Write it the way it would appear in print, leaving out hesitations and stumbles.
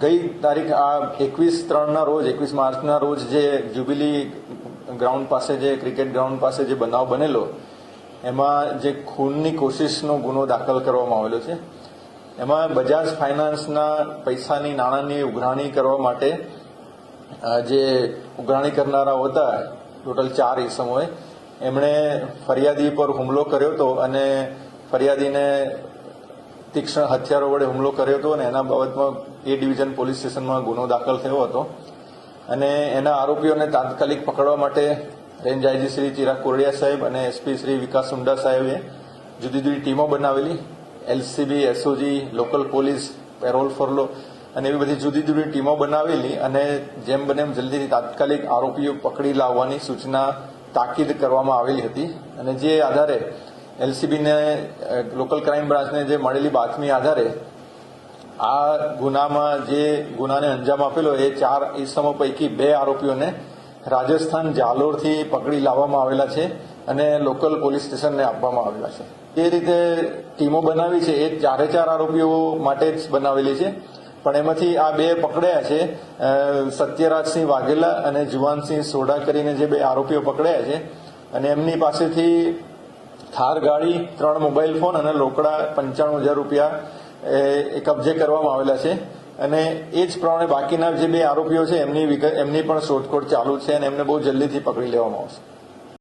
ગઈ તારીખ 21/3 રોજ 21 માર્ચના રોજ જે જ્યુબિલી ગ્રાઉન્ડ પાસે જે ક્રિકેટ ગ્રાઉન્ડ પાસે જે બનાવ બનેલો એમાં જે ખૂનની કોશિશનો ગુનો દાખલ કરવામાં આવેલો છે. એમાં બજાજ ફાઇનાન્સના પૈસાની નાણાંની ઉઘરાણી કરવા માટે જે ઉઘરાણી કરનારા હતા ટોટલ 4 ઇસમોએ એમણે ફરિયાદી પર હુમલો કર્યો હતો અને ફરિયાદીને તીક્ષ્ણ હથિયારો વડે હુમલો કર્યો હતો અને એના બાબતમાં A ડિવિઝન પોલીસ સ્ટેશનમાં ગુનો દાખલ થયો હતો અને એના આરોપીઓને તાત્કાલિક પકડવા માટે રેન્જ આઈજી શ્રી ચિરાગ કોરડિયા સાહેબ અને SP શ્રી વિકાસ ઉંડા સાહેબે જુદી જુદી ટીમો બનાવેલી. LCB, SOG, local police, parole furlough અને એવી બધી જુદી જુદી ટીમો બનાવેલી અને જેમ બને એમ જલ્દીથી તાત્કાલિક આરોપીઓ પકડી લાવવાની સૂચના તાકીદ કરવામાં આવેલી હતી. અને જે આધારે LCBને લોકલ ક્રાઇમ બ્રાન્ચને જે મળેલી બાતમી આધારે આ ગુનામાં જે ગુનાને અંજામ આપેલો એ 4 ઇસમો પૈકી 2 આરોપીઓને રાજસ્થાન જાલોરથી પકડી લાવવામાં આવેલા છે અને લોકલ પોલીસ સ્ટેશનને આપવામાં આવેલા છે. એ રીતે ટીમો બનાવી છે એ 4 આરોપીઓ માટે જ બનાવેલી છે, પણ એમાંથી આ 2 પકડાયા છે. સત્યરાજસિંહ વાઘેલા અને જુવાનસિંહ સોઢા કરીને જે 2 આરોપીઓ પકડાયા છે અને એમની પાસેથી થાર ગાડી, 3 મોબાઈલ ફોન અને રોકડા 95,000 રૂપિયા એ કબજે કરવામાં આવેલા છે. અને એ જ પ્રમાણે બાકીના જે 2 આરોપીઓ છે એમની પણ શોધખોળ ચાલુ છે અને એમને બહુ જલ્દીથી પકડી લેવામાં આવશે.